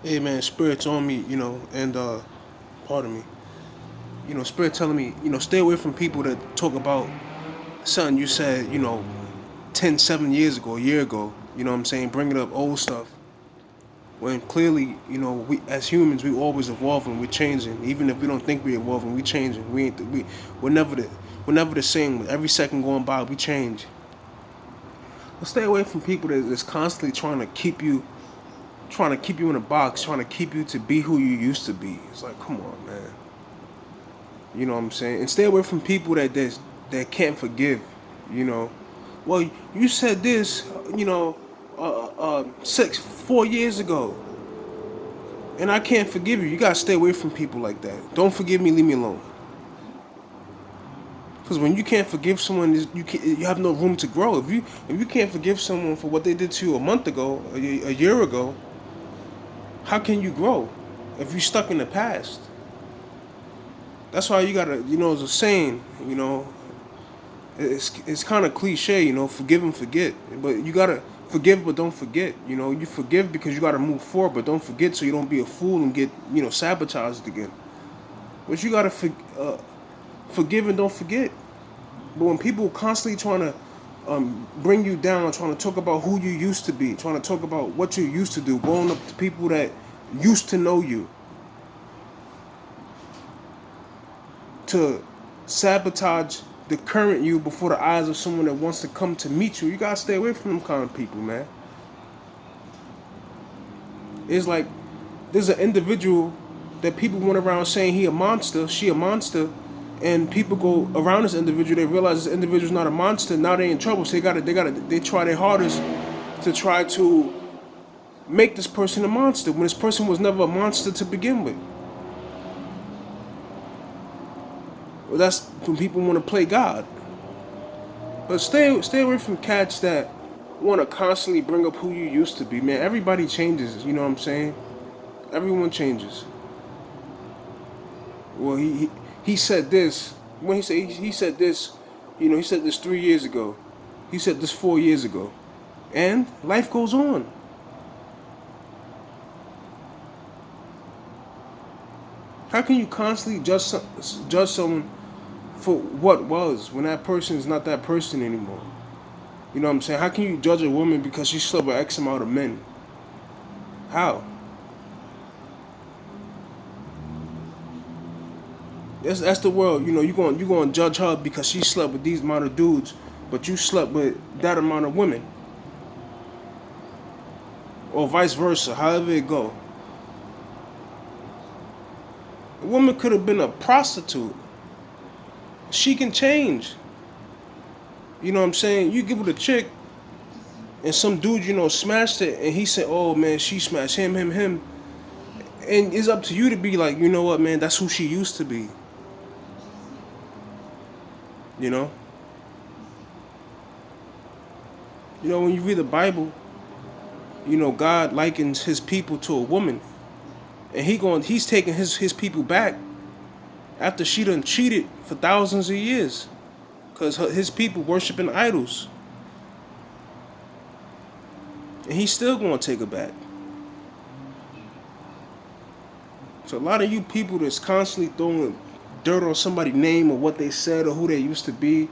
Hey man, spirit's on me, and pardon me. Spirit telling me, stay away from people that talk about something you said, 10, 7 years ago, a year ago. You know what I'm saying? Bringing up old stuff when clearly, we as humans, we always evolving, we're changing. Even if we don't think we're evolving, we changing. We ain't we're never the same. Every second going by, we change. But stay away from people that's constantly trying to keep you in a box, trying to keep you to be who you used to be. It's like, come on, man. You know what I'm saying? And stay away from people that can't forgive. You know, well, you said this, 4 years ago, and I can't forgive you. You gotta stay away from people like that. Don't forgive me, leave me alone. Because when you can't forgive someone, you have no room to grow. If you can't forgive someone for what they did to you a month ago, a year ago, how can you grow? If you're stuck in the past, that's why you gotta, it's a saying, it's kind of cliche, forgive and forget. But you gotta forgive, but don't forget. You forgive because you gotta move forward, but don't forget so you don't be a fool and get sabotaged again. But you gotta forgive and don't forget. But when people constantly trying to bring you down, trying to talk about who you used to be, trying to talk about what you used to do, going up to people that used to know you, to sabotage the current you before the eyes of someone that wants to come to meet you, you gotta stay away from them kind of people, man. It's like there's an individual that people went around saying he a monster, she a monster, and people go around this individual, they realize this individual's not a monster. Now they in trouble, so they try their hardest to try to make this person a monster when this person was never a monster to begin with. Well, that's when people want to play God. But stay away from cats that want to constantly bring up who you used to be, man. Everybody changes, you know what I'm saying? Everyone changes. Well, he said this when he said this, he said this 3 years ago. He said this 4 years ago, and life goes on. How can you constantly judge someone for what was when that person is not that person anymore? You know what I'm saying? How can you judge a woman because she slept with X amount of men? How? That's the world. You gonna judge her because she slept with these amount of dudes, but you slept with that amount of women, or vice versa. However it go, a woman could have been a prostitute. She can change. You know what I'm saying? You give it a chick, and some dude smashed it, and he said, "Oh man, she smashed him," and it's up to you to be like, you know what, man? That's who she used to be. You know. When you read the Bible, God likens His people to a woman, and he's taking his people back after she done cheated for thousands of years, cause his people worshiping idols, and he's still gonna take her back. So a lot of you people that's constantly throwing dirt on somebody's name or what they said or who they used to be,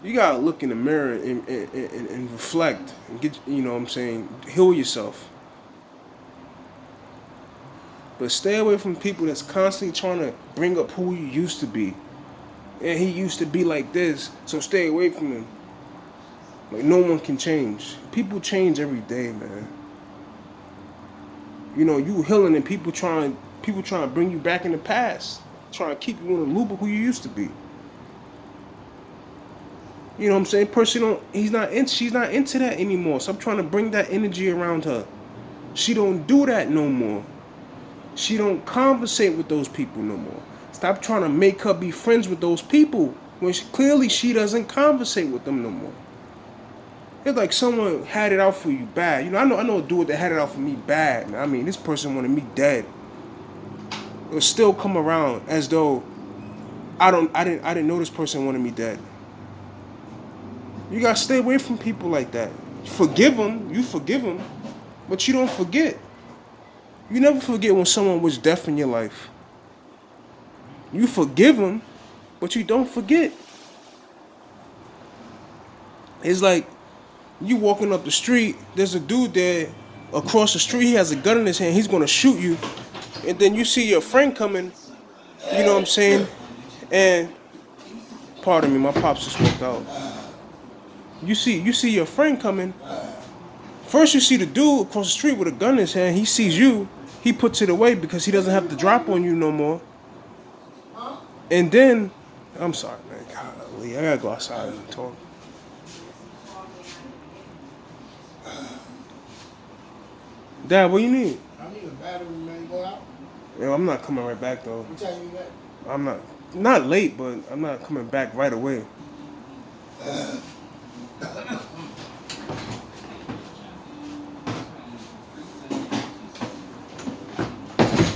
you gotta look in the mirror and reflect and get, what I'm saying, heal yourself. But stay away from people that's constantly trying to bring up who you used to be. And he used to be like this, so stay away from him. Like no one can change. People change every day, man. You healing and people trying to bring you back in the past, trying to keep you in the loop of who you used to be. You know what I'm saying? Person don't she's not into that anymore. So I'm trying to bring that energy around her. She don't do that no more. She don't conversate with those people no more. Stop trying to make her be friends with those people when clearly she doesn't conversate with them no more. It's like someone had it out for you bad. I know a dude that had it out for me bad. I mean, this person wanted me dead. It'll still come around as though I didn't know this person wanted me dead. You gotta stay away from people like that. You forgive them, but you don't forget. You never forget when someone wish death in your life. You forgive them, but you don't forget. It's like you walking up the street, there's a dude there across the street, he has a gun in his hand, he's gonna shoot you, and then you see your friend coming, you know what I'm saying? And pardon me, my pops just walked out. You see your friend coming. First you see the dude across the street with a gun in his hand, he sees you, he puts it away because he doesn't have to drop on you no more. And then, I'm sorry, man. Golly, I gotta go outside and talk. Dad, what you need? I need a battery, man. Go out. Yeah, I'm not coming right back though. What time you at? I'm not late, but I'm not coming back right away.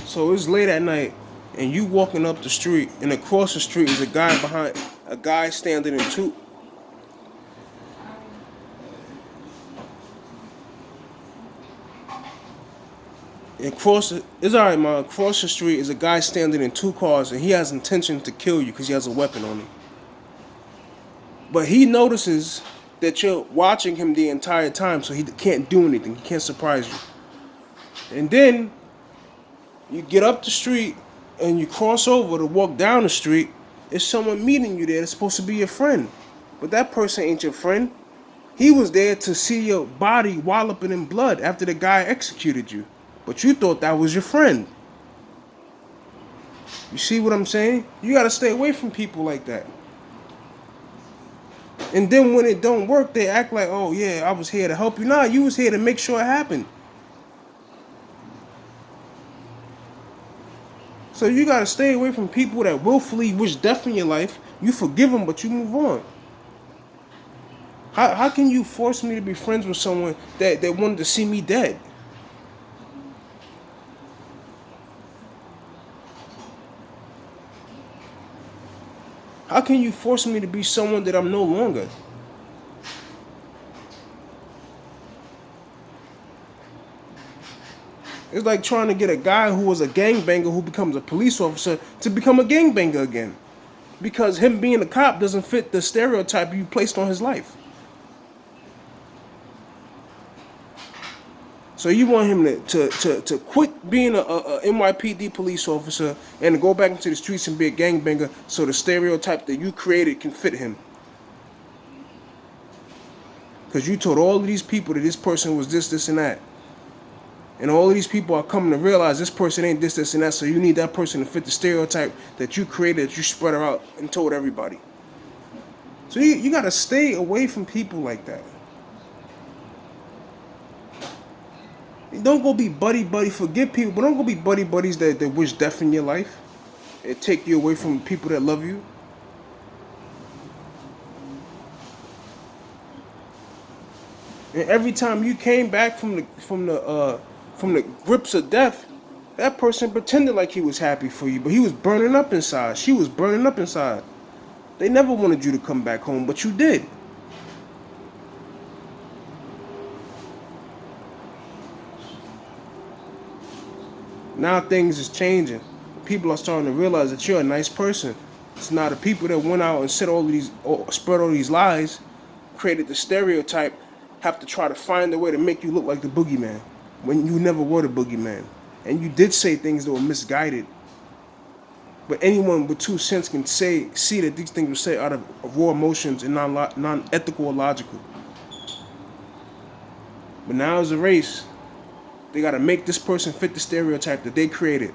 So it's late at night, and you walking up the street, and across the street is a guy standing in two. It's alright, man. Across the street is a guy standing in two cars, and he has intention to kill you because he has a weapon on him. But he notices that you're watching him the entire time, so he can't do anything. He can't surprise you. And then you get up the street and you cross over to walk down the street. It's someone meeting you there that's supposed to be your friend. But that person ain't your friend. He was there to see your body walloping in blood after the guy executed you. But you thought that was your friend. You see what I'm saying? You gotta stay away from people like that. And then when it don't work, they act like, oh yeah, I was here to help you. Nah, you was here to make sure it happened. So you gotta stay away from people that willfully wish death in your life. You forgive them, but you move on. How can you force me to be friends with someone that wanted to see me dead? How can you force me to be someone that I'm no longer? It's like trying to get a guy who was a gangbanger who becomes a police officer to become a gangbanger again. Because him being a cop doesn't fit the stereotype you placed on his life. So you want him to quit being a NYPD police officer and to go back into the streets and be a gangbanger so the stereotype that you created can fit him. Because you told all of these people that this person was this, and that. And all of these people are coming to realize this person ain't this, and that, so you need that person to fit the stereotype that you created, that you spread out and told everybody. So you got to stay away from people like that. Don't go be buddy, forgive people, but don't go be buddies that wish death in your life. It take you away from people that love you. And every time you came back from the grips of death, that person pretended like he was happy for you, but he was burning up inside. She was burning up inside. They never wanted you to come back home, but you did. Now things is changing. People are starting to realize that you're a nice person. It's not the people that went out and spread all these lies, created the stereotype, have to try to find a way to make you look like the boogeyman when you never were the boogeyman. And you did say things that were misguided. But anyone with 2 cents can see that these things were said out of raw emotions and non-ethical or logical. But now as a race, they got to make this person fit the stereotype that they created.